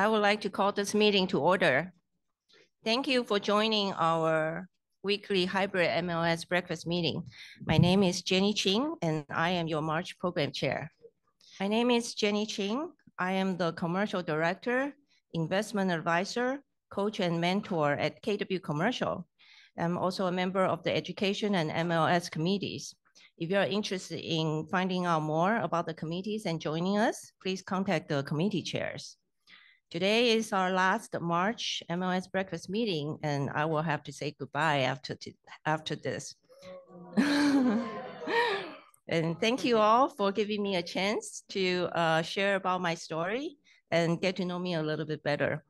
I would like to call this meeting to order. Thank you for joining our weekly hybrid MLS breakfast meeting. My name is Jenny Ching, and I am your March program chair. My name is Jenny Ching. I am the commercial director, investment advisor, coach, and mentor at KW Commercial. I'm also a member of the education and MLS committees. If you're interested in finding out more about the committees and joining us, please contact the committee chairs. Today is our last March MLS breakfast meeting, and I will have to say goodbye after this. And thank you all for giving me a chance to share about my story and get to know me a little bit better.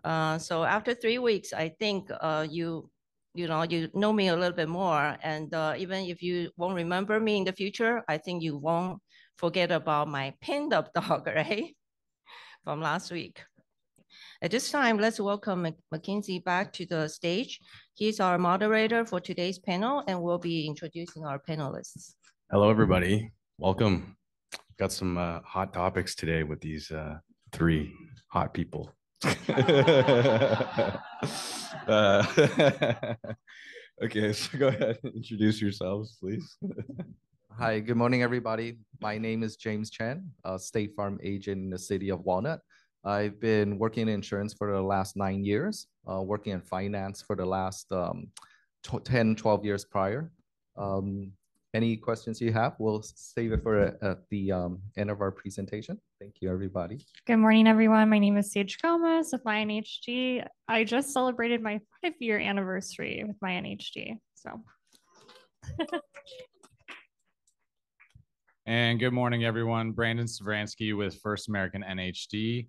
So after 3 weeks, I think you know me a little bit more, and even if you won't remember me in the future, I think you won't forget about my pinned up dog, right? From last week. At this time, let's welcome Mackenzie back to the stage. He's our moderator for today's panel, and we'll be introducing our panelists. Hello, everybody. Welcome. Got some hot topics today with these three hot people. Okay, so go ahead and introduce yourselves, please. Hi, good morning, everybody. My name is James CHEN, a State Farm agent in the city of Walnut. I've been working in insurance for the last 9 years, working in finance for the last 10, 12 years prior. Any questions you have, we'll save it for at the end of our presentation. Thank you, everybody. Good morning, everyone. My name is Sage Gomez with my NHG. I just celebrated my 5-year anniversary with my NHG. So. And good morning, everyone. Brandon SAVRANSKY with First American NHD.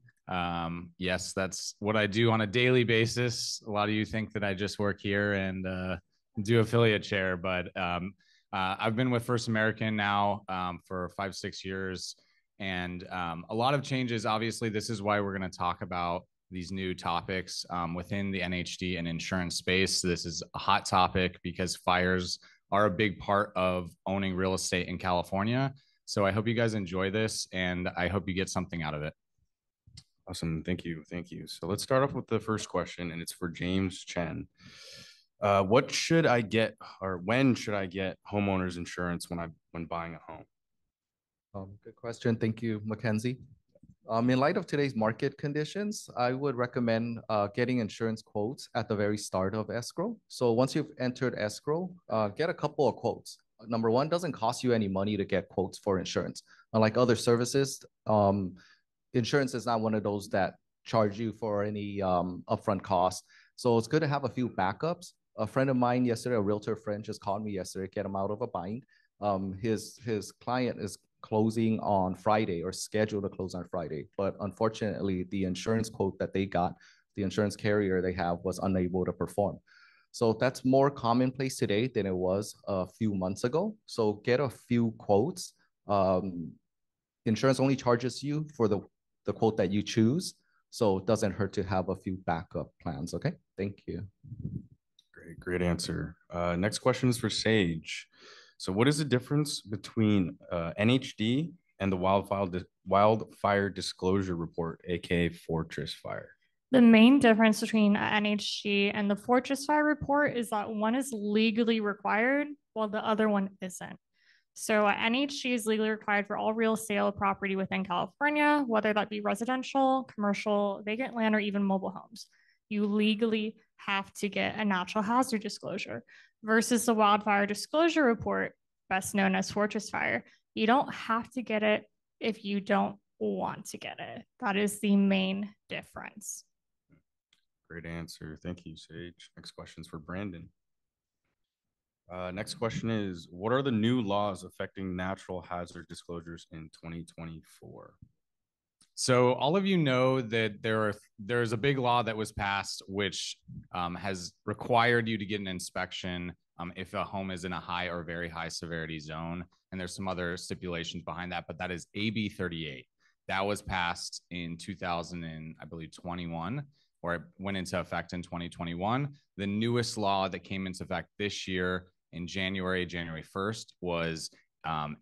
Yes, that's what I do on a daily basis. A lot of you think that I just work here and do affiliate chair, but I've been with First American now for 5-6 years, and a lot of changes. Obviously, this is why we're going to talk about these new topics within the NHD and insurance space. This is a hot topic because fires are a big part of owning real estate in California. So I hope you guys enjoy this, and I hope you get something out of it. Awesome. Thank you. Thank you. So let's start off with the first question, and it's for James CHEN. What should I get, or when should I get homeowners insurance when buying a home? Good question. Thank you, Mackenzie. In light of today's market conditions, I would recommend getting insurance quotes at the very start of escrow. So once you've entered escrow, get a couple of quotes. Number one, doesn't cost you any money to get quotes for insurance. Unlike other services, insurance is not one of those that charge you for any upfront cost. So it's good to have a few backups. A friend of mine yesterday, a realtor friend, just called me yesterday, get him out of a bind. His client is closing on Friday, or scheduled to close on Friday. But unfortunately, the insurance quote that they got, the insurance carrier they have, was unable to perform. So that's more commonplace today than it was a few months ago. So get a few quotes. Insurance only charges you for the quote that you choose. So it doesn't hurt to have a few backup plans. Okay, thank you. Great answer. Next question is for Sage. So what is the difference between NHD and the wildfire disclosure report, aka Fortress Fire? The main difference between NHG and the Fortress Fire report is that one is legally required while the other one isn't. So NHG is legally required for all real estate property within California, whether that be residential, commercial, vacant land, or even mobile homes. You legally have to get a natural hazard disclosure versus the wildfire disclosure report, best known as Fortress Fire. You don't have to get it if you don't want to get it. That is the main difference. Great answer. Thank you, Sage. Next question is for Brandon. Next question is, what are the new laws affecting natural hazard disclosures in 2024? So all of you know that there's a big law that was passed which has required you to get an inspection if a home is in a high or very high severity zone. And there's some other stipulations behind that, but that is AB 38. That was passed in 2021, or it went into effect in 2021. The newest law that came into effect this year in January 1st, was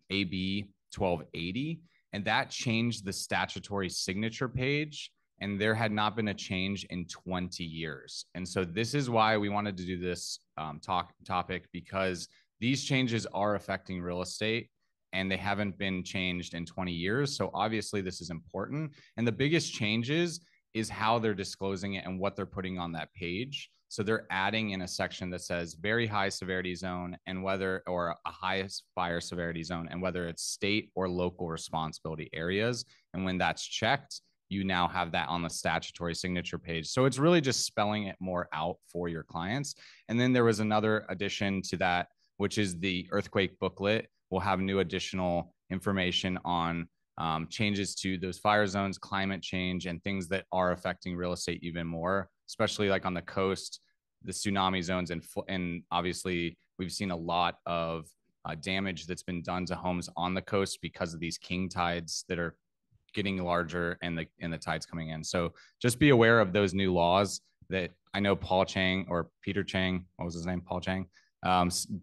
AB 1280. And that changed the statutory signature page and there had not been a change in 20 years. And so this is why we wanted to do this topic, because these changes are affecting real estate and they haven't been changed in 20 years. So obviously this is important. And the biggest changes is how they're disclosing it and what they're putting on that page. So they're adding in a section that says very high severity zone and whether, or a highest fire severity zone, and whether it's state or local responsibility areas. And when that's checked, you now have that on the statutory signature page. So it's really just spelling it more out for your clients. And then there was another addition to that, which is the earthquake booklet. We'll have new additional information on changes to those fire zones, climate change, and things that are affecting real estate even more, especially like on the coast, the tsunami zones, and obviously we've seen a lot of damage that's been done to homes on the coast because of these king tides that are getting larger and the tides coming in. So just be aware of those new laws that I know Paul Chang, or Peter Chang, what was his name? Paul Chang,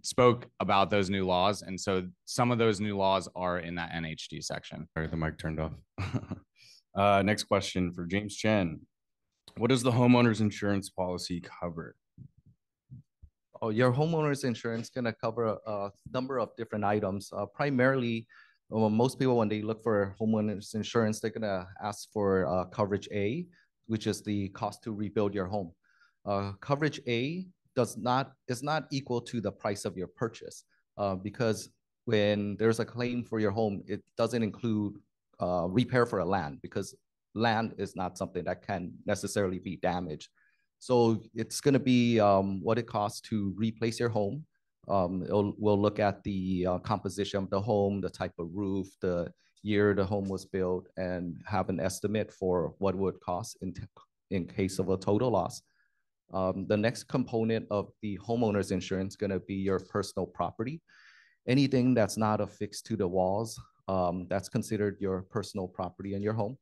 spoke about those new laws. And so some of those new laws are in that NHD section. Sorry, the mic turned off. Next question for James Chen. What does the homeowner's insurance policy cover? Oh, your homeowner's insurance is going to cover a number of different items. Primarily, most people, when they look for homeowner's insurance, they're going to ask for coverage A, which is the cost to rebuild your home. Coverage A is not equal to the price of your purchase, because when there's a claim for your home, it doesn't include repair for a land, because land is not something that can necessarily be damaged. So it's going to be what it costs to replace your home. We'll look at the composition of the home, the type of roof, the year the home was built, and have an estimate for what would cost in case of a total loss. The next component of the homeowner's insurance is going to be your personal property. Anything that's not affixed to the walls, that's considered your personal property in your home.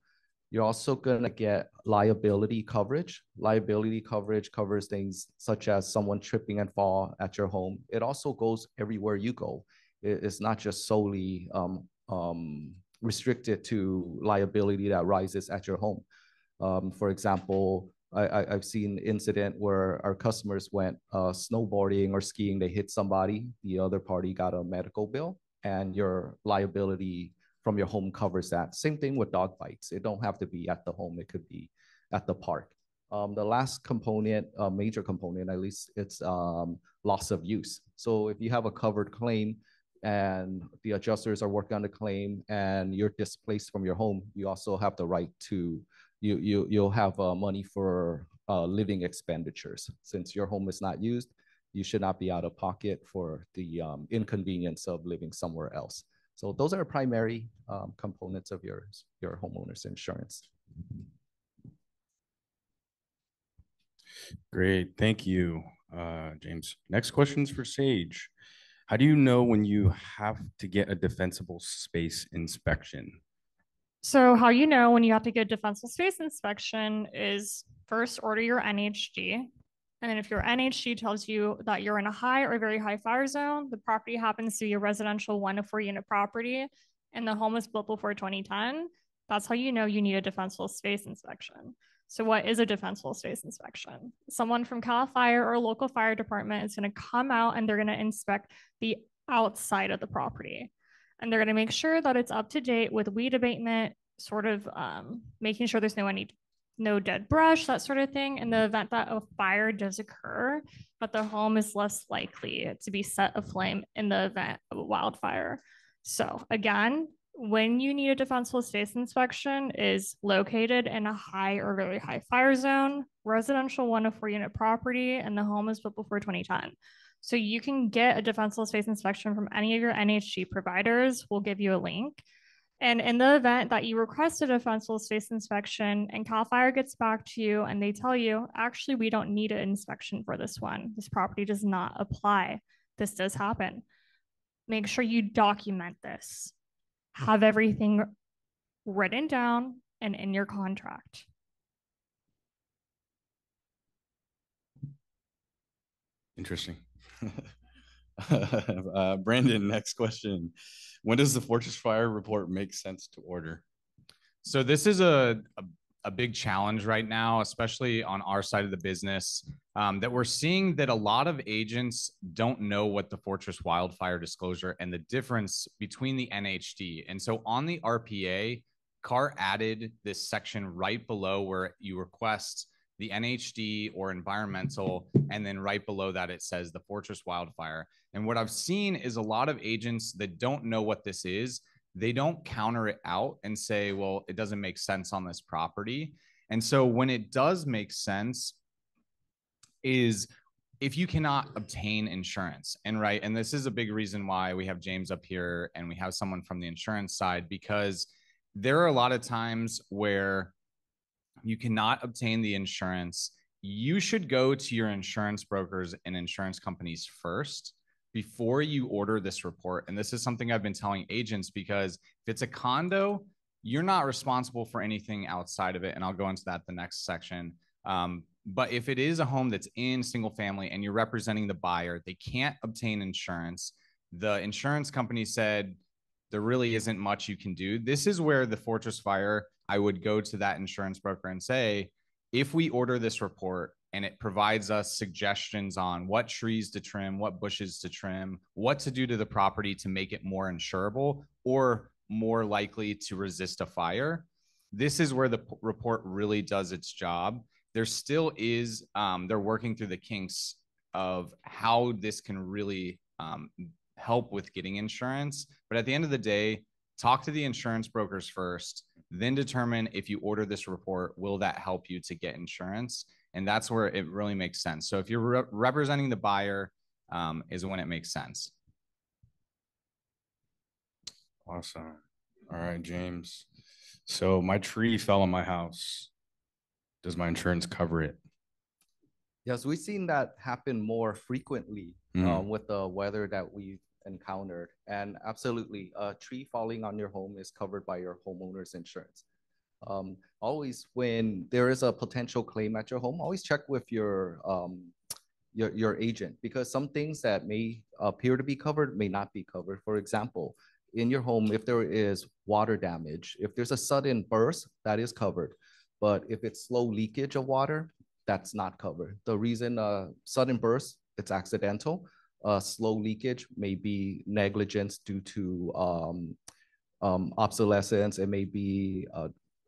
You're also going to get liability coverage. Liability coverage covers things such as someone tripping and fall at your home. It also goes everywhere you go. It's not just solely restricted to liability that rises at your home. For example, I've seen an incident where our customers went snowboarding or skiing, they hit somebody, the other party got a medical bill, and your liability from your home covers that. Same thing with dog bites. It don't have to be at the home, it could be at the park. The last component, major component at least, it's loss of use. So if you have a covered claim and the adjusters are working on the claim and you're displaced from your home, you also have the right to, you'll have money for living expenditures. Since your home is not used, you should not be out of pocket for the inconvenience of living somewhere else. So those are primary components of your homeowner's insurance. Great, thank you, James. Next question is for Sage. How do you know when you have to get a defensible space inspection? So how you know when you have to get a defensible space inspection is first order your NHD. And then if your NHD tells you that you're in a high or very high fire zone, the property happens to be a residential 1 to 4 unit property, and the home was built before 2010, that's how you know you need a defensible space inspection. So what is a defensible space inspection? Someone from CAL FIRE or a local fire department is going to come out and they're going to inspect the outside of the property. And they're going to make sure that it's up to date with weed abatement, sort of making sure there's no dead brush, that sort of thing. In the event that a fire does occur, but the home is less likely to be set aflame in the event of a wildfire. So again, when you need a defensible space inspection is located in a high or very high fire zone, residential 1 to 4 unit property, and the home is built before 2010. So you can get a defensible space inspection from any of your NHG providers. We'll give you a link. And in the event that you request a defensible space inspection and CAL FIRE gets back to you and they tell you, actually, we don't need an inspection for this one. This property does not apply. This does happen. Make sure you document this. Have everything written down and in your contract. Interesting. Brandon, next question. When does the Fortress Fire report make sense to order? So this is a a big challenge right now, especially on our side of the business, that we're seeing that a lot of agents don't know what the Fortress Wildfire Disclosure and the difference between the NHD. And so on the RPA, CAR added this section right below where you request the NHD or environmental, and then right below that it says the Fortress Wildfire. And what I've seen is a lot of agents that don't know what this is, they don't counter it out and say, well, it doesn't make sense on this property. And so when it does make sense is if you cannot obtain insurance, and right, and this is a big reason why we have James up here and we have someone from the insurance side, because there are a lot of times where you cannot obtain the insurance. You should go to your insurance brokers and insurance companies first before you order this report. And this is something I've been telling agents, because if it's a condo, you're not responsible for anything outside of it. And I'll go into that the next section. But if it is a home that's in single family and you're representing the buyer, they can't obtain insurance. The insurance company said there really isn't much you can do. This is where the Fortress Fire, I would go to that insurance broker and say, if we order this report and it provides us suggestions on what trees to trim, what bushes to trim, what to do to the property to make it more insurable or more likely to resist a fire, this is where the report really does its job. There still is, they're working through the kinks of how this can really help with getting insurance. But at the end of the day, talk to the insurance brokers first, then determine if you order this report, will that help you to get insurance? And that's where it really makes sense. So if you're representing the buyer, is when it makes sense. Awesome. All right, James. So my tree fell on my house. Does my insurance cover it? Yes, we've seen that happen more frequently with the weather that we've encountered. And absolutely, a tree falling on your home is covered by your homeowner's insurance. Always when there is a potential claim at your home, always check with your agent, because some things that may appear to be covered may not be covered. For example, in your home, if there is water damage, if there's a sudden burst, that is covered. But if it's slow leakage of water, that's not covered. The reason sudden burst, it's accidental. Slow leakage may be negligence due to obsolescence. It may be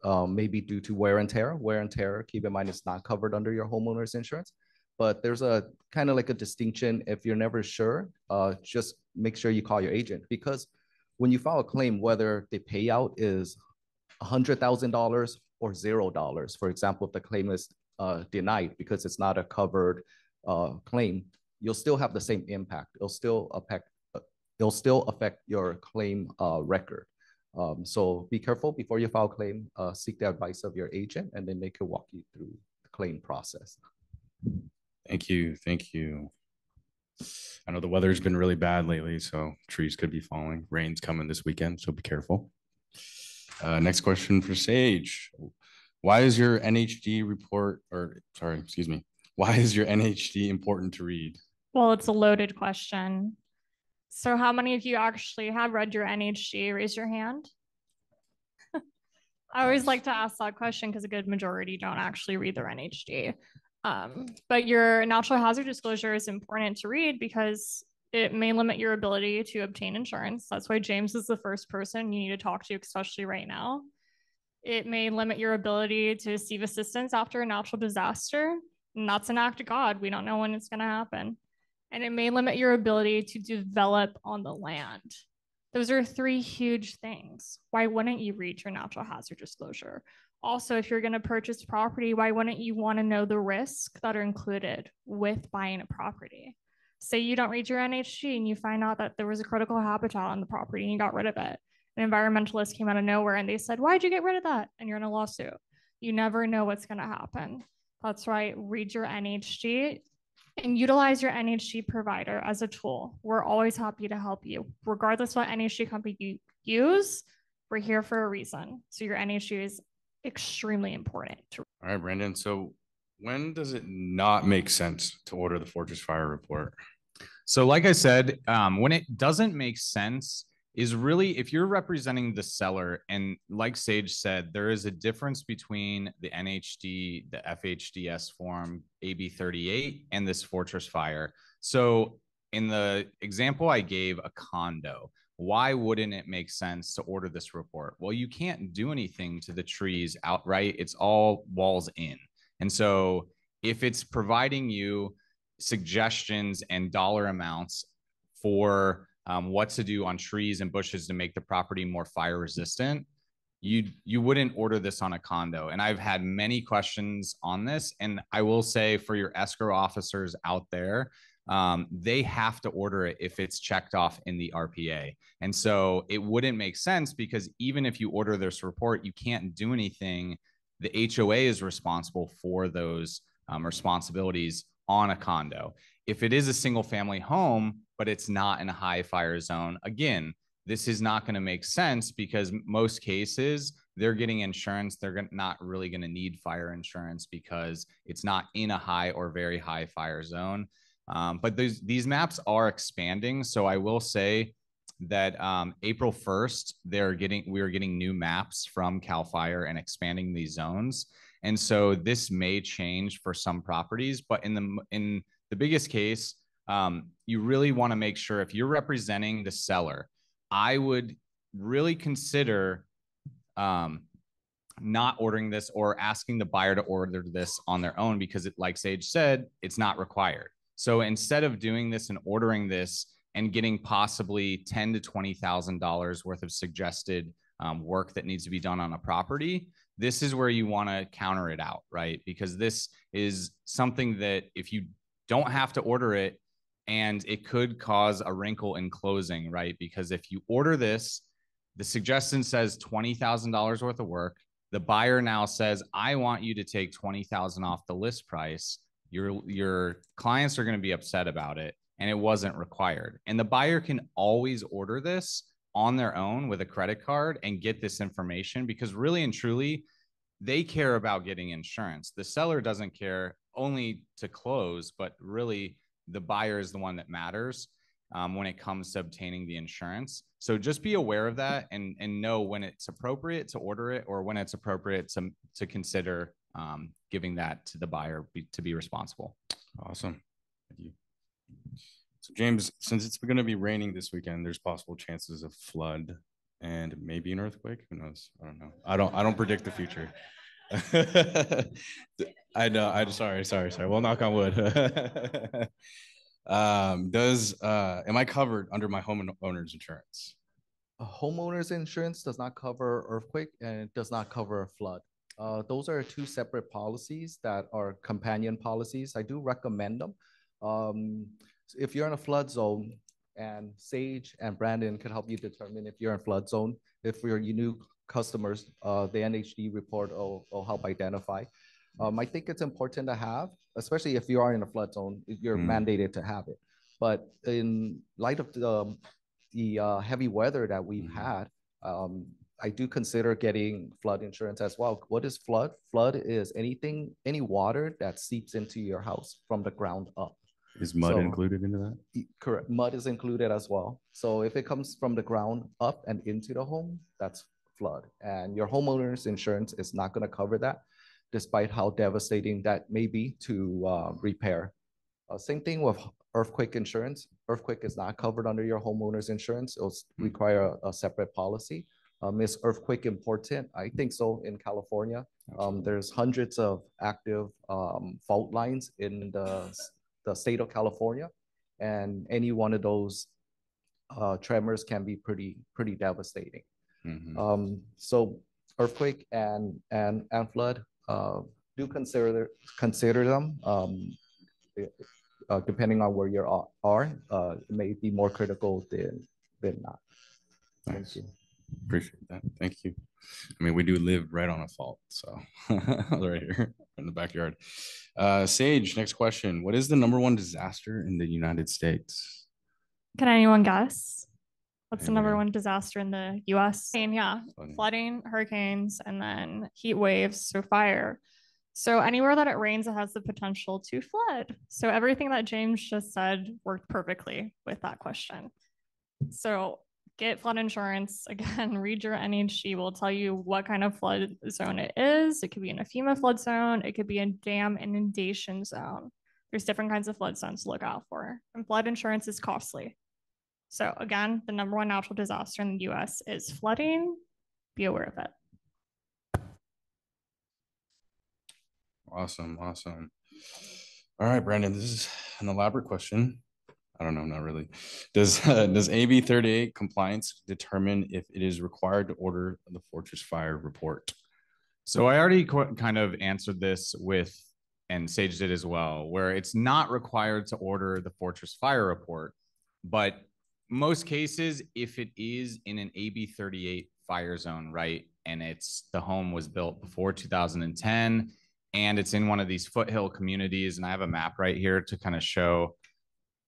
due to wear and tear. Wear and tear, keep in mind, is not covered under your homeowner's insurance. But there's a kind of like a distinction. If you're never sure, just make sure you call your agent, because when you file a claim, whether the payout is $100,000 or $0, for example, if the claim is denied because it's not a covered claim, you'll still have the same impact. It'll still affect your claim record. So be careful before you file a claim. Seek the advice of your agent, and then they can walk you through the claim process. Thank you. Thank you. I know the weather's been really bad lately, so trees could be falling. Rain's coming this weekend, so be careful. Next question for Sage. Why is your NHD report, why is your NHD important to read? Well, it's a loaded question. So how many of you actually have read your NHD? Raise your hand. I always like to ask that question because a good majority don't actually read their NHD. But your natural hazard disclosure is important to read because it may limit your ability to obtain insurance. That's why James is the first person you need to talk to, especially right now. It may limit your ability to receive assistance after a natural disaster. And that's an act of God. We don't know when it's going to happen. And it may limit your ability to develop on the land. Those are three huge things. Why wouldn't you read your natural hazard disclosure? Also, if you're going to purchase property, why wouldn't you want to know the risks that are included with buying a property? Say you don't read your NHG and you find out that there was a critical habitat on the property and you got rid of it. An environmentalist came out of nowhere and they said, why'd you get rid of that? And you're in a lawsuit. You never know what's going to happen. That's right. Read your NHG and utilize your NHG provider as a tool. We're always happy to help you. Regardless what NHG company you use, we're here for a reason. So your NHG is extremely important. All right, Brandon. So when does it not make sense to order the Fortress Fire report? So like I said, when it doesn't make sense is really if you're representing the seller, and like Sage said, there is a difference between the NHD, the FHDS form AB 38 and this Fortress Fire. So in the example I gave, a condo, why wouldn't it make sense to order this report? Well, you can't do anything to the trees outright. It's all walls in. And so if it's providing you suggestions and dollar amounts for what to do on trees and bushes to make the property more fire resistant, you wouldn't order this on a condo. And I've had many questions on this. And I will say for your escrow officers out there, they have to order it if it's checked off in the RPA. And so it wouldn't make sense because even if you order this report, you can't do anything. The HOA is responsible for those responsibilities on a condo. If it is a single family home, but it's not in a high fire zone, again, this is not going to make sense because most cases they're getting insurance. They're not really going to need fire insurance because it's not in a high or very high fire zone. But these maps are expanding. So I will say that April 1st, we are getting new maps from CAL FIRE and expanding these zones. And so this may change for some properties, but in the biggest case, you really want to make sure if you're representing the seller, I would really consider not ordering this or asking the buyer to order this on their own because like Sage said, it's not required. So instead of doing this and ordering this and getting possibly $10,000 to $20,000 worth of suggested work that needs to be done on a property, this is where you want to counter it out, right? Because this is something that if you don't have to order it, and it could cause a wrinkle in closing, right? Because if you order this, the suggestion says $20,000 worth of work. The buyer now says, I want you to take $20,000 off the list price. Your clients are going to be upset about it, and it wasn't required. And the buyer can always order this on their own with a credit card and get this information because really and truly, they care about getting insurance. The seller doesn't care only to close, but really the buyer is the one that matters when it comes to obtaining the insurance. So just be aware of that and know when it's appropriate to order it or when it's appropriate to consider giving that to the buyer to be responsible. Awesome. Thank you. So James, since it's going to be raining this weekend, there's possible chances of flood and maybe an earthquake. Who knows? I don't know. I don't predict the future. I know. I'm sorry. We'll knock on wood. Am I covered under my homeowner's insurance? A homeowner's insurance does not cover earthquake and it does not cover flood. Those are two separate policies that are companion policies. I do recommend them. If you're in a flood zone, and Sage and Brandon can help you determine if you're in flood zone. If you're new customers, the NHD report will help identify. I think it's important to have, especially if you are in a flood zone, you're mandated to have it. But in light of the heavy weather that we've had, I do consider getting flood insurance as well. What is flood? Flood is any water that seeps into your house from the ground up. Is mud included into that? Correct. Mud is included as well. So if it comes from the ground up and into the home, that's flood. And your homeowner's insurance is not going to cover that, despite how devastating that may be to repair. Same thing with earthquake insurance. Earthquake is not covered under your homeowner's insurance. It'll require a separate policy. Is earthquake important? I think so in California. There's hundreds of active fault lines in the state of California, and any one of those tremors can be pretty devastating. So earthquake and flood, do consider them. Depending on where you are, it may be more critical than not. Nice. Thank you. Appreciate that. Thank you. I mean, we do live right on a fault, so right here in the backyard. Sage, next question. What is the #1 disaster in the United States? Can anyone guess? What's the #1 disaster in the US? Flooding, hurricanes, and then heat waves, so fire. So anywhere that it rains, it has the potential to flood. So everything that James just said worked perfectly with that question. So get flood insurance. Again, read your NHG. Will tell you what kind of flood zone it is. It could be in a FEMA flood zone. It could be a dam inundation zone. There's different kinds of flood zones to look out for. And flood insurance is costly. So again, the #1 natural disaster in the US is flooding. Be aware of it. Awesome. Awesome. All right, Brandon, this is an elaborate question. I don't know, not really. Does AB 38 compliance determine if it is required to order the Fortress Fire report? So I already kind of answered this with, and Sage did as well, where it's not required to order the Fortress Fire report, but most cases, if it is in an AB 38 fire zone, right, and the home was built before 2010, and it's in one of these foothill communities, and I have a map right here to kind of show.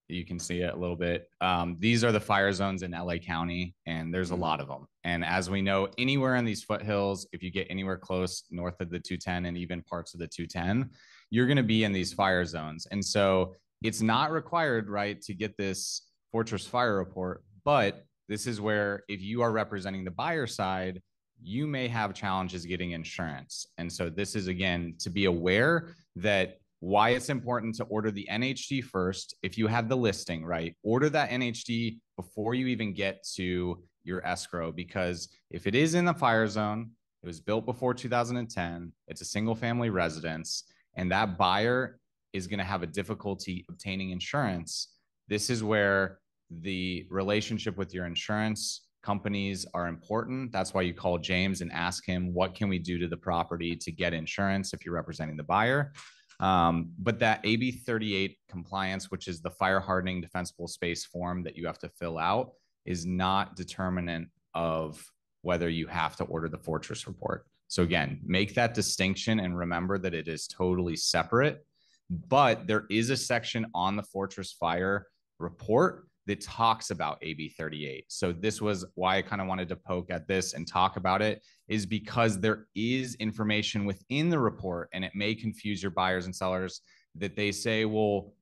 You can see it a little bit. These are the fire zones in LA County, and there's a lot of them. And as we know, anywhere in these foothills, if you get anywhere close north of the 210 and even parts of the 210, you're going to be in these fire zones. And so it's not required, right, to get this Fortress Fire report, but this is where if you are representing the buyer side, you may have challenges getting insurance. And so this is, again, to be aware that why it's important to order the NHD first. If you have the listing, right, order that NHD before you even get to your escrow, because if it is in the fire zone, it was built before 2010, it's a single family residence, and that buyer is going to have a difficulty obtaining insurance. This is where the relationship with your insurance companies are important. That's why you call James and ask him, what can we do to the property to get insurance if you're representing the buyer? But that AB 38 compliance, which is the fire hardening defensible space form that you have to fill out, is not determinant of whether you have to order the Fortress report. So again, make that distinction and remember that it is totally separate, but there is a section on the Fortress Fire report that talks about AB 38. So this was why I kind of wanted to poke at this and talk about it, is because there is information within the report, and it may confuse your buyers and sellers, that they say, well,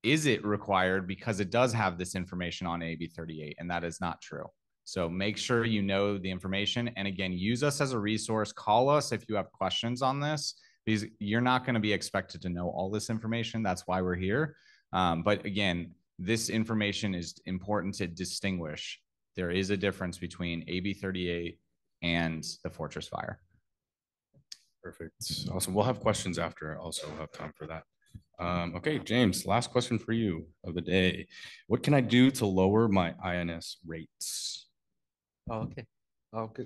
is it required? Because it does have this information on AB 38, and that is not true. So make sure you know the information. And again, use us as a resource. Call us if you have questions on this, because you're not going to be expected to know all this information. That's why we're here. But again, this information is important to distinguish. There is a difference between AB 38 and the Fortress Fire. Perfect. Awesome. We'll have questions after. Also, we'll have time for that. Okay, James, last question for you of the day. What can I do to lower my INS rates? Okay. Okay.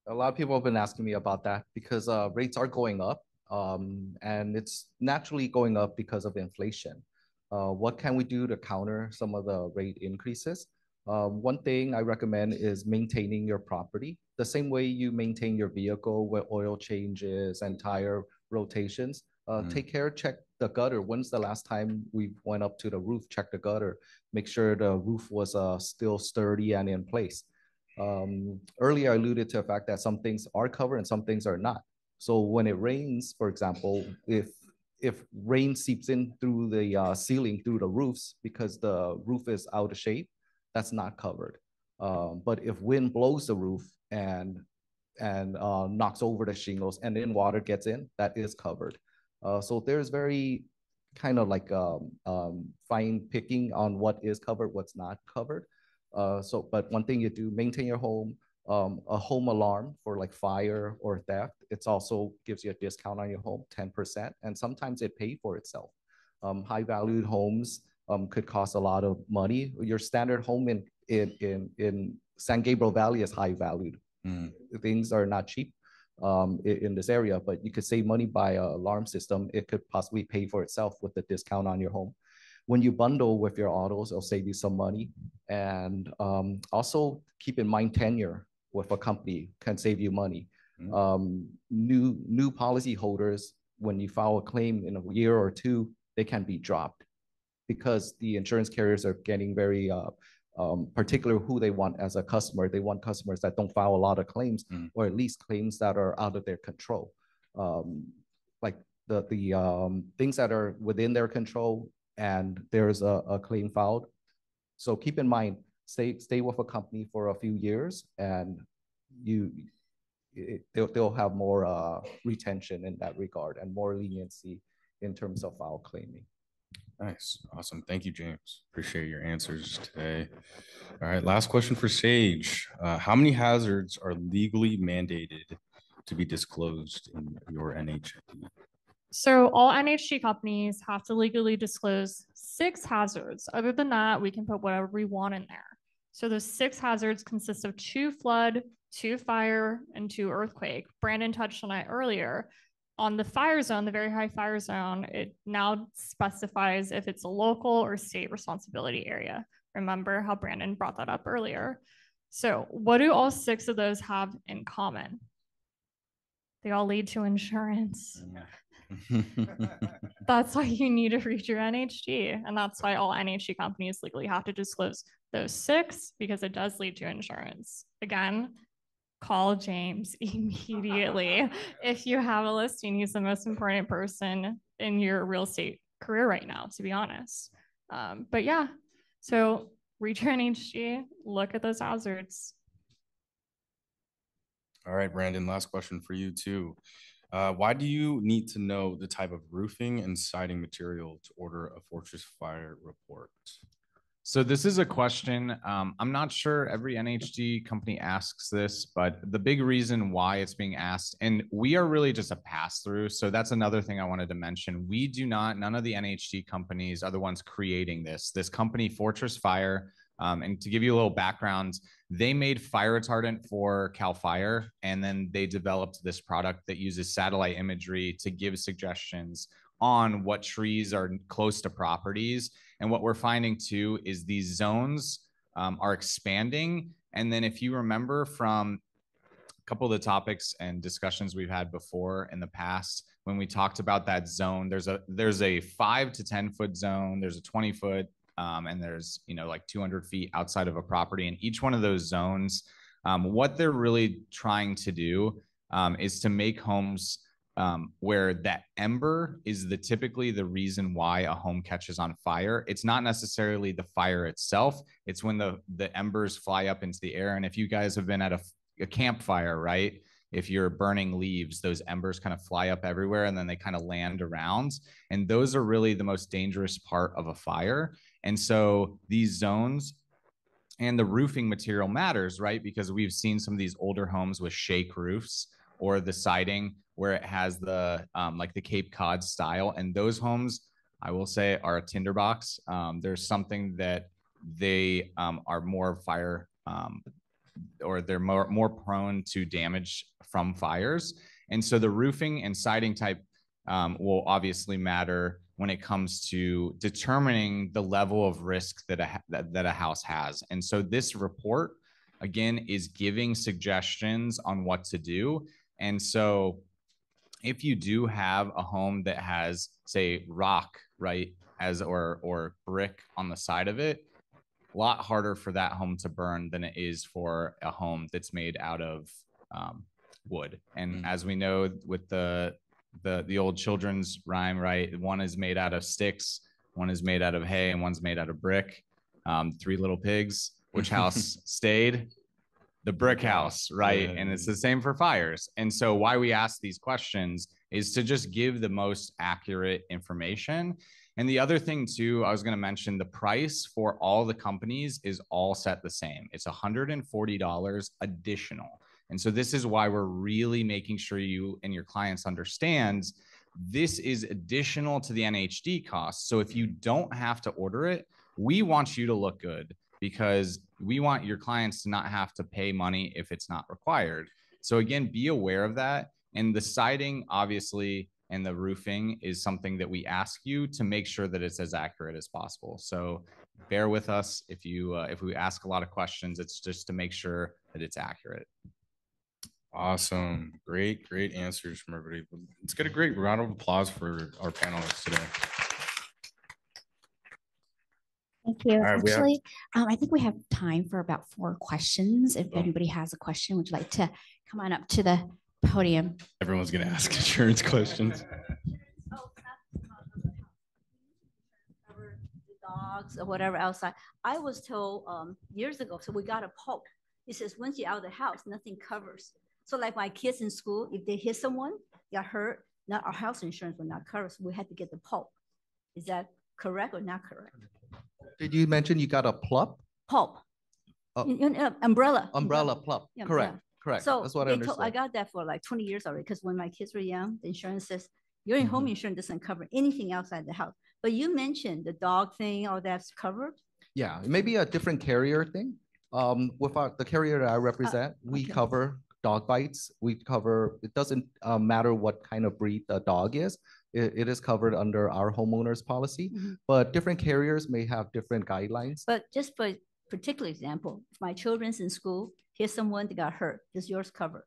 A lot of people have been asking me about that because rates are going up, and it's naturally going up because of inflation. What can we do to counter some of the rate increases? One thing I recommend is maintaining your property the same way you maintain your vehicle with oil changes and tire rotations. Take care, check the gutter. When's the last time we went up to the roof, check the gutter, make sure the roof was still sturdy and in place. Earlier, I alluded to the fact that some things are covered and some things are not. So when it rains, for example, if rain seeps in through the ceiling, through the roofs, because the roof is out of shape, that's not covered. But if wind blows the roof and knocks over the shingles and then water gets in, that is covered. So there's very kind of like fine picking on what is covered, what's not covered. But one thing you do, maintain your home. A home alarm for like fire or theft, it's also gives you a discount on your home, 10%, and sometimes it pays for itself. High valued homes could cost a lot of money. Your standard home in San Gabriel Valley is high valued. Things are not cheap in this area, but you could save money by an alarm system. It could possibly pay for itself with the discount on your home. When you bundle with your autos, it'll save you some money. And also keep in mind tenure with a company can save you money. New policy holders, when you file a claim in a year or two, they can be dropped because the insurance carriers are getting very particular who they want as a customer. They want customers that don't file a lot of claims, or at least claims that are out of their control. Like the things that are within their control, and there's a claim filed. So keep in mind, stay with a company for a few years, and they'll have more retention in that regard and more leniency in terms of file claiming. Nice. Awesome. Thank you, James. Appreciate your answers today. All right. Last question for Sage. How many hazards are legally mandated to be disclosed in your NHD? So all NHG companies have to legally disclose 6 hazards. Other than that, we can put whatever we want in there. So those 6 hazards consist of 2 flood, 2 fire, and 2 earthquake. Brandon touched on it earlier. On the fire zone, the very high fire zone, it now specifies if it's a local or state responsibility area. Remember how Brandon brought that up earlier. So what do all 6 of those have in common? They all lead to insurance. That's why you need to read your NHG. And that's why all NHG companies legally have to disclose those 6, because it does lead to insurance. Again, call James immediately. If you have a listing, he's the most important person in your real estate career right now, to be honest. But yeah, so read your NHG, look at those hazards. All right, Brandon, last question for you too. Why do you need to know the type of roofing and siding material to order a Fortress Fire report? So this is a question. I'm not sure every NHD company asks this, but the big reason why it's being asked, and we are really just a pass-through. So that's another thing I wanted to mention. We do not, none of the NHD companies are the ones creating this. This company, Fortress Fire, and to give you a little background, they made fire retardant for CAL FIRE, and then they developed this product that uses satellite imagery to give suggestions on what trees are close to properties. And what we're finding too is these zones are expanding. And then if you remember from a couple of the topics and discussions we've had before in the past, when we talked about that zone, there's a 5 to 10 foot zone, there's a 20 foot, and there's, like 200 feet outside of a property. And each one of those zones, what they're really trying to do is to make homes where that ember is typically the reason why a home catches on fire. It's not necessarily the fire itself. It's when the embers fly up into the air. And if you guys have been at a campfire, right? If you're burning leaves, those embers kind of fly up everywhere and then they kind of land around. And those are really the most dangerous part of a fire. And so these zones and the roofing material matters, right? Because we've seen some of these older homes with shake roofs or the siding where it has the like the Cape Cod style. And those homes, I will say, are a tinderbox. There's something that they are more fire or they're more prone to damage from fires. And so the roofing and siding type will obviously matter when it comes to determining the level of risk that a house has. And so this report, again, is giving suggestions on what to do. And so if you do have a home that has, say, rock, right, or brick on the side of it, a lot harder for that home to burn than it is for a home that's made out of wood. And as we know, with the old children's rhyme, right, one is made out of sticks, one is made out of hay, and one's made out of brick. 3 little pigs. Which house stayed? The brick house, right? And it's the same for fires. And so why we ask these questions is to just give the most accurate information. And the other thing too, I was going to mention, the price for all the companies is all set the same. It's $140 additional. And so this is why we're really making sure you and your clients understand this is additional to the NHD cost. So if you don't have to order it, we want you to look good, because we want your clients to not have to pay money if it's not required. So again, be aware of that. And the siding, obviously, and the roofing is something that we ask you to make sure that it's as accurate as possible. So bear with us if we ask a lot of questions. It's just to make sure that it's accurate. Awesome. Great answers from everybody. Let's get a great round of applause for our panelists today. Thank you. Right, actually, I think we have time for about 4 questions. If anybody has a question, would you like to come on up to the podium? Everyone's going to ask insurance questions. dogs or whatever outside. I was told years ago, so we got a pulp. It says once you're out of the house, nothing covers. So like my kids in school, if they hit someone, got hurt, not our house insurance will not cover, so we had to get the pulp. Is that correct or not correct? Did you mention you got a plop? Pulp. Umbrella. Umbrella plop. Yeah, Correct. yeah. Correct. So that's what I I understood. I got that for like 20 years already, because when my kids were young, the insurance says your home insurance doesn't cover anything outside the house. But you mentioned the dog thing, all that's covered. Yeah, maybe a different carrier thing. With the carrier that I represent, we cover dog bites. We cover, it doesn't matter what kind of breed the dog is. It is covered under our homeowners policy, but different carriers may have different guidelines. But just for particular example, if my children's in school, here's someone that got hurt, does yours cover?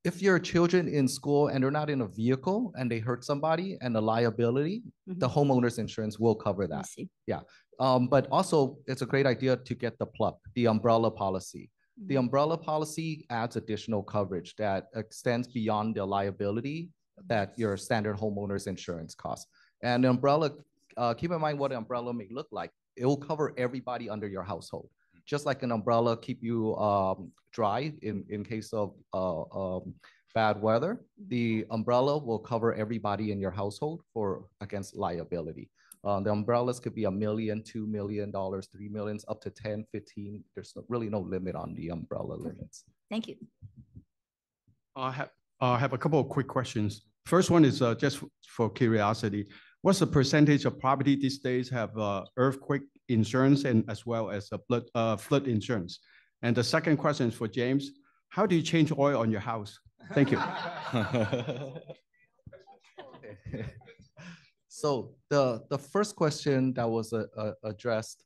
If your children in school and they're not in a vehicle and they hurt somebody and the liability, the homeowners insurance will cover that. Yeah. But also it's a great idea to get the PLUP, the umbrella policy. The umbrella policy adds additional coverage that extends beyond the liability that your standard homeowners insurance costs. And the umbrella, keep in mind what an umbrella may look like. It will cover everybody under your household. Just like an umbrella keep you dry in case of bad weather, the umbrella will cover everybody in your household against liability. The umbrellas could be $1 million, $2 million, $3 million, up to 10, 15. There's really no limit on the umbrella limits. Thank you. I have a couple of quick questions. First one is just for curiosity. What's the percentage of property these days have earthquake insurance and as well as a flood insurance? And the second question is for James. How do you change oil on your house? Thank you. So the first question that was addressed,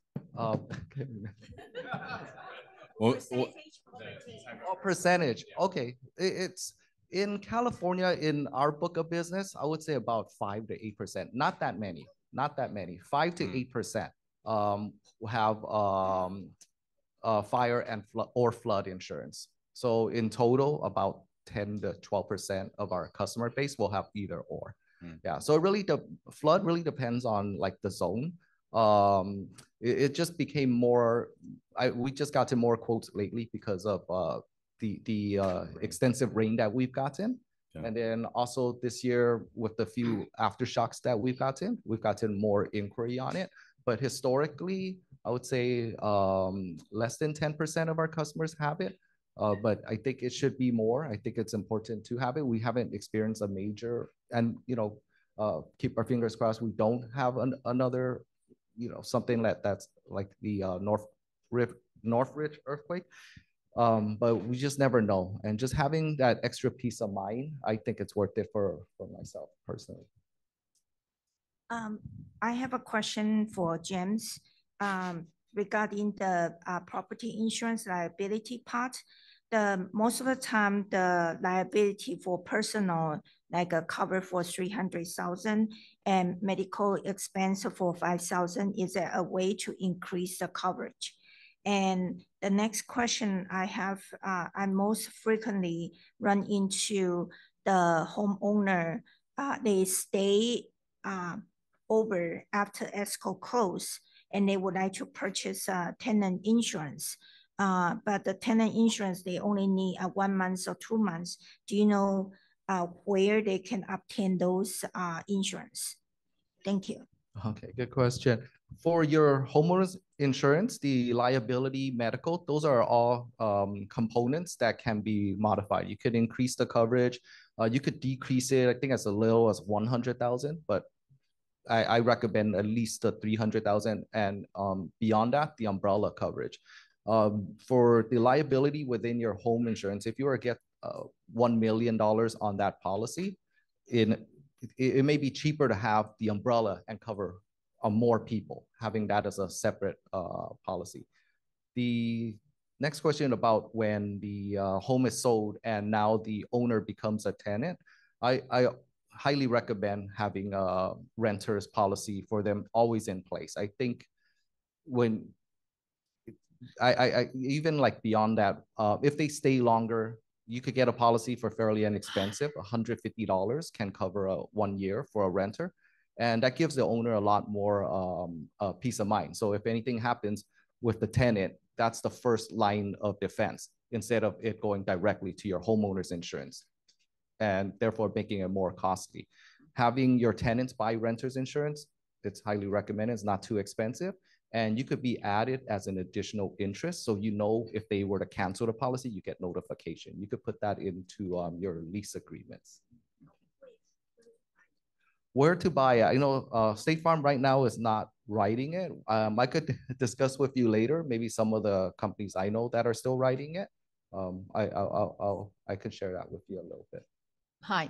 percentage. Okay, it's in California, in our book of business, I would say about 5 to 8%. Not that many. 5 to 8% have fire and flood insurance. So in total, about 10 to 12% of our customer base will have either or. Yeah, so the flood really depends on like the zone. It just became more, we just got to more quotes lately because of the extensive rain that we've gotten. Yeah. And then also this year with the few aftershocks that we've gotten more inquiry on it. But historically, I would say less than 10% of our customers have it. But I think it should be more. I think it's important to have it. We haven't experienced a major, and keep our fingers crossed, we don't have another, something that's like the Northridge earthquake. But we just never know. And just having that extra peace of mind, I think it's worth it for myself personally. I have a question for James regarding the property insurance liability part. Most of the time, the liability for personal, like a cover for 300,000 and medical expense for 5,000, is there a way to increase the coverage? And the next question I have, I most frequently run into the homeowner, they stay over after escrow close, and they would like to purchase tenant insurance. But the tenant insurance, they only need 1 month or 2 months. Do you know where they can obtain those insurance? Thank you. Okay, good question. For your homeowners insurance, the liability, medical, those are all components that can be modified. You could increase the coverage. You could decrease it, I think as little as 100,000, but I recommend at least the 300,000 and beyond that, the umbrella coverage. For the liability within your home insurance, if you were to get $1 million on that policy, it may be cheaper to have the umbrella and cover more people, having that as a separate policy. The next question about when the home is sold and now the owner becomes a tenant, I highly recommend having a renter's policy for them always in place. I think when I even like beyond that, if they stay longer, you could get a policy for fairly inexpensive. $150 can cover 1 year for a renter. And that gives the owner a lot more peace of mind. So if anything happens with the tenant, that's the first line of defense instead of it going directly to your homeowner's insurance and therefore making it more costly. Having your tenants buy renter's insurance, it's highly recommended. It's not too expensive. And you could be added as an additional interest. So you know if they were to cancel the policy, you get notification. You could put that into your lease agreements. Where to buy it? You know, State Farm right now is not writing it. I could discuss with you later, maybe some of the companies I know that are still writing it. I could share that with you a little bit. Hi,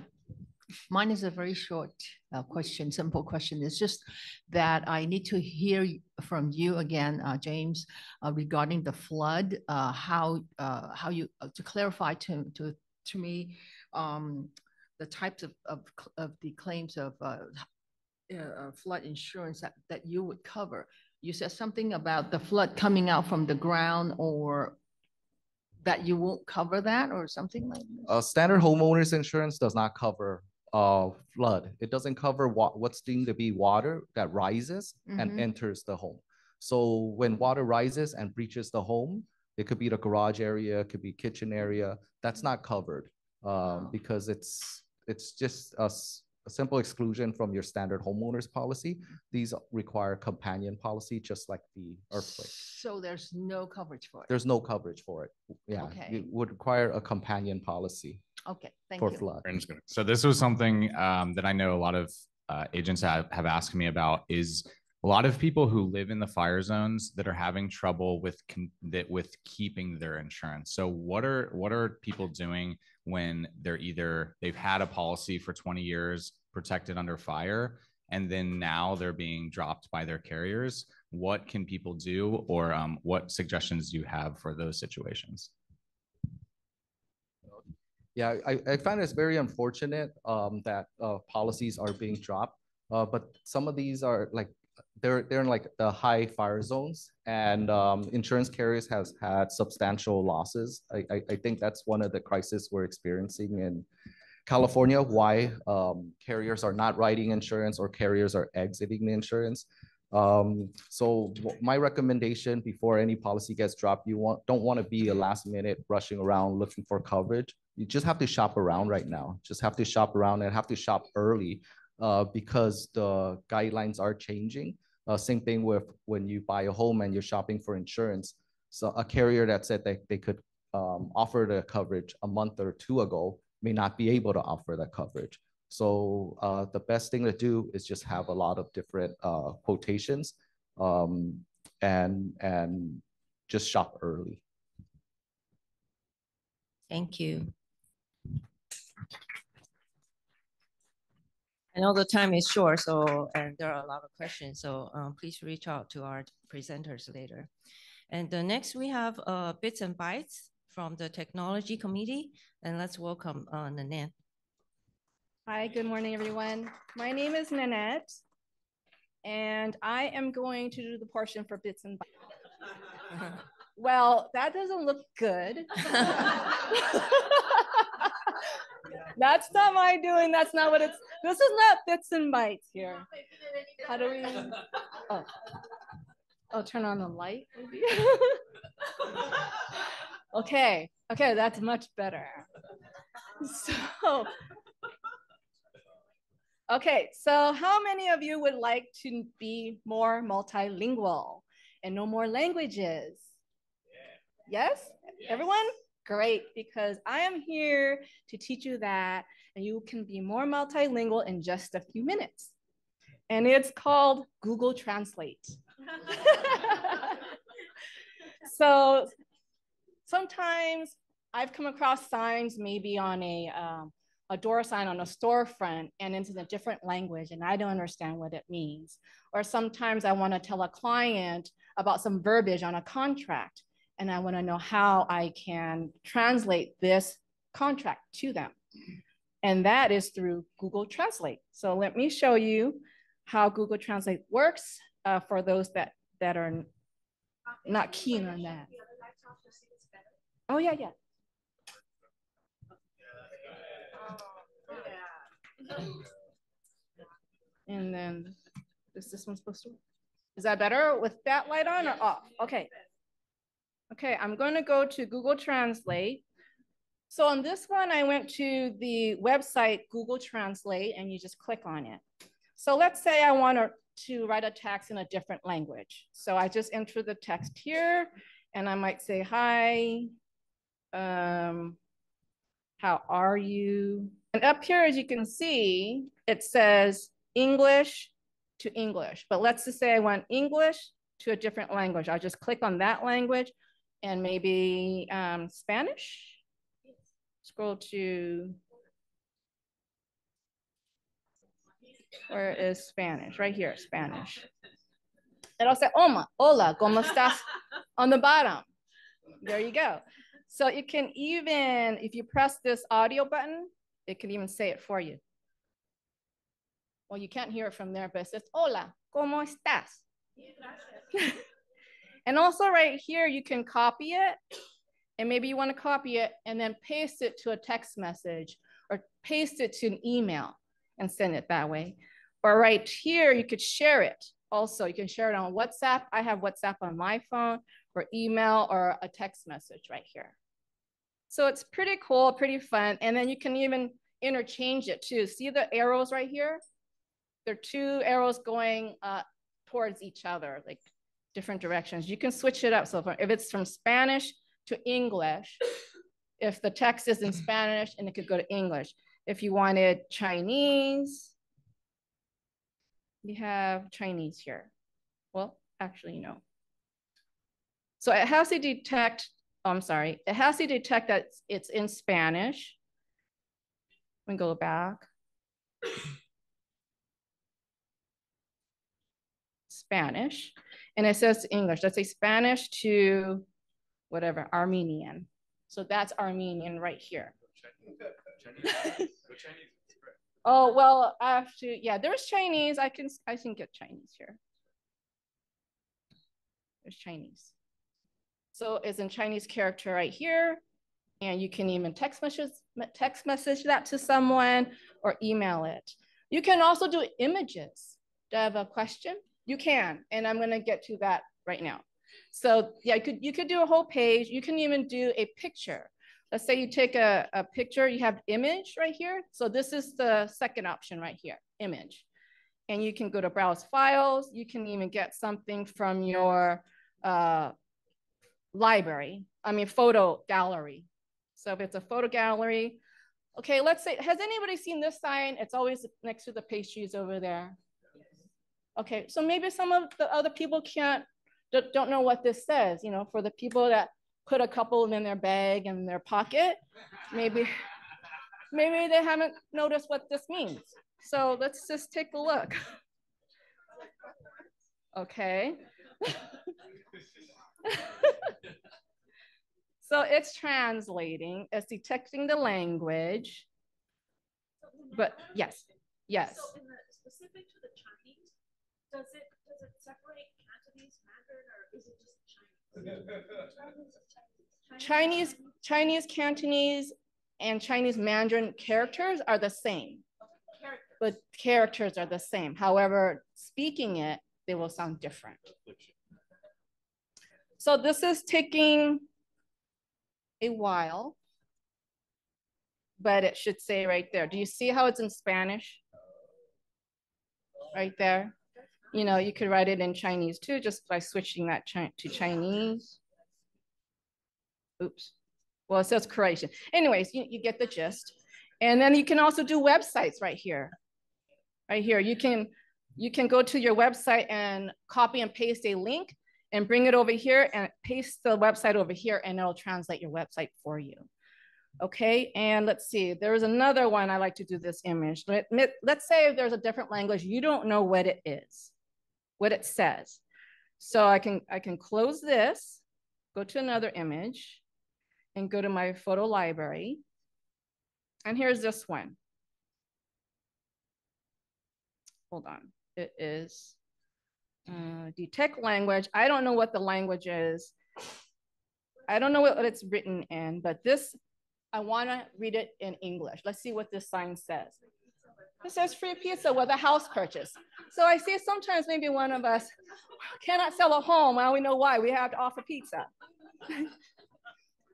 mine is a very short question, simple question. It's just that I need to hear from you again, James, regarding the flood. How you to clarify to me the types of the claims of flood insurance that you would cover. You said something about the flood coming out from the ground, or that you won't cover that, or something like this? Standard homeowners insurance does not cover flood. It doesn't cover what's deemed to be water that rises and enters the home. So when water rises and breaches the home, it could be the garage area, it could be kitchen area. That's not covered because it's just a simple exclusion from your standard homeowners policy. These require companion policy, just like the earthquake. So there's no coverage for it? There's no coverage for it. Yeah, okay. It would require a companion policy. Okay, thank you. For flood. So this was something that I know a lot of agents have asked me about, is a lot of people who live in the fire zones that are having trouble with keeping their insurance. So what are people doing when they've had a policy for 20 years protected under fire, and then now they're being dropped by their carriers? What can people do, or what suggestions do you have for those situations? Yeah, I find it's very unfortunate that policies are being dropped, but some of these are like, they're in like the high fire zones, and insurance carriers has had substantial losses. I think that's one of the crises we're experiencing in California, why carriers are not writing insurance or carriers are exiting the insurance. So my recommendation before any policy gets dropped, don't want to be a last minute rushing around looking for coverage. You just have to shop around right now. Just have to shop around and have to shop early because the guidelines are changing. Same thing with when you buy a home and you're shopping for insurance. So a carrier that said that they could offer the coverage a month or two ago may not be able to offer that coverage. So the best thing to do is just have a lot of different quotations and just shop early. Thank you. I know the time is short, and there are a lot of questions, so please reach out to our presenters later. And next we have Bits and Bytes from the Technology Committee, and let's welcome Nanette. Hi, good morning, everyone. My name is Nanette, and I am going to do the portion for Bits and Bytes. Well, that doesn't look good. That's not my doing. That's not what it's. This is not Bits and Bytes here. How do we? Oh, turn on the light, maybe. Okay, that's much better. So how many of you would like to be more multilingual and know more languages? Yes, everyone? Great, because I am here to teach you that, and you can be more multilingual in just a few minutes. And it's called Google Translate. So sometimes I've come across signs maybe on a door sign on a storefront, and it's in a different language and I don't understand what it means. Or sometimes I want to tell a client about some verbiage on a contract, and I want to know how I can translate this contract to them. And that is through Google Translate. So let me show you how Google Translate works for those that are not keen on that. Oh, yeah. And then is this one supposed to work? Is that better with that light on or off? Okay. Okay, I'm going to go to Google Translate. So on this one, I went to the website Google Translate and you just click on it. So let's say I want to write a text in a different language. So I just enter the text here and I might say, hi, how are you? And up here, as you can see, it says English to English. But let's just say I want English to a different language. I'll just click on that language and maybe Spanish. Scroll to, where is Spanish? Right here, Spanish. It'll say, hola, ¿cómo estás? On the bottom. There you go. So it can even, if you press this audio button, it can even say it for you. Well, you can't hear it from there, but it says, hola, ¿cómo estás? And also right here, you can copy it. And maybe you want to copy it and then paste it to a text message or paste it to an email and send it that way. Or right here, you could share it. Also, you can share it on WhatsApp. I have WhatsApp on my phone, or email, or a text message right here. So it's pretty cool, pretty fun. And then you can even interchange it too. See the arrows right here? There are two arrows going towards each other, like different directions. You can switch it up. So if it's from Spanish to English, if the text is in Spanish, and it could go to English. If you wanted Chinese, you have Chinese here. Well, actually, no. So it has to detect, it has to detect that it's in Spanish. Let me go back. Spanish, and it says English. Let's say Spanish to whatever, Armenian. So that's Armenian right here. Oh, well, I have to, yeah, there's Chinese. I can get Chinese here. There's Chinese. So it's in Chinese character right here. And you can even text message that to someone or email it. You can also do images. Do I have a question? You can, and I'm gonna get to that right now. So yeah, you could do a whole page. You can even do a picture. Let's say you take a picture, you have image right here. So this is the second option right here, image. And you can go to browse files. You can even get something from your library, photo gallery. So if it's a photo gallery, okay, let's say, has anybody seen this sign? It's always next to the pastries over there. Okay, so maybe some of the other people don't know what this says, for the people that put a couple in their bag and their pocket, maybe they haven't noticed what this means. So let's just take a look. Okay. So it's translating, it's detecting the language, but yes. So in the specific to the Chinese, does it separate Cantonese, Mandarin, or is it just Chinese? Chinese, Cantonese, and Chinese Mandarin characters are the same, but characters are the same. However, speaking it, they will sound different. So this is taking a while, but it should say right there. Do you see how it's in Spanish? Right there. You could write it in Chinese too, just by switching that to Chinese. Oops. Well, it says Croatian. Anyways, you get the gist. And then you can also do websites right here. Right here, you can go to your website and copy and paste a link and bring it over here and paste the website over here, and it'll translate your website for you. Okay, and let's see, there's another one I like to do this image. Let's say there's a different language, you don't know what it is, what it says. So I can close this, go to another image, and go to my photo library. And here's this one. Hold on, it is detect language. I don't know what the language is. I don't know what it's written in, but this, I want to read it in English. Let's see what this sign says. It says free pizza with a house purchase. So I see sometimes maybe one of us cannot sell a home. Well, we know why. We have to offer pizza.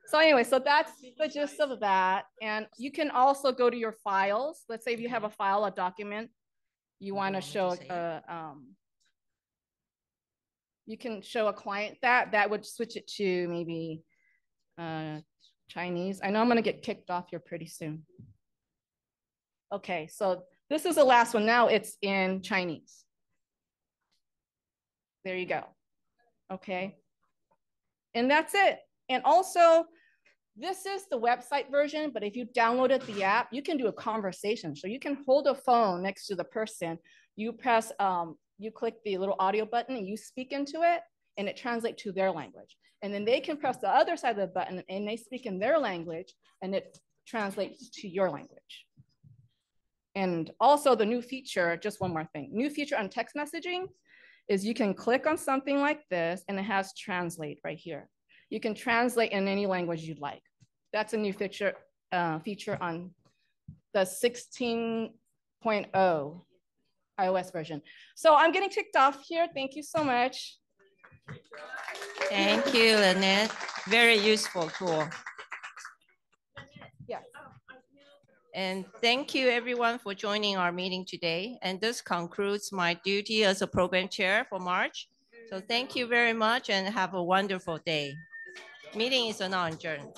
So anyway, so that's the gist of that. And you can also go to your files. Let's say if you have a file, a document, you want to show you can show a client that would switch it to maybe Chinese. I know I'm going to get kicked off here pretty soon. Okay, so this is the last one. Now it's in Chinese. There you go. Okay. And that's it. And also, this is the website version, but if you downloaded the app, you can do a conversation. So you can hold a phone next to the person. You press, you click the little audio button and you speak into it and it translates to their language. And then they can press the other side of the button and they speak in their language and it translates to your language. And also the new feature, just one more thing, new feature on text messaging is you can click on something like this and it has translate right here. You can translate in any language you'd like. That's a new feature on the 16.0 iOS version. So I'm getting kicked off here. Thank you so much. Thank you, Lynette. Very useful tool. Yeah. And thank you everyone for joining our meeting today. And this concludes my duty as a program chair for March. So thank you very much and have a wonderful day. Meeting is now adjourned.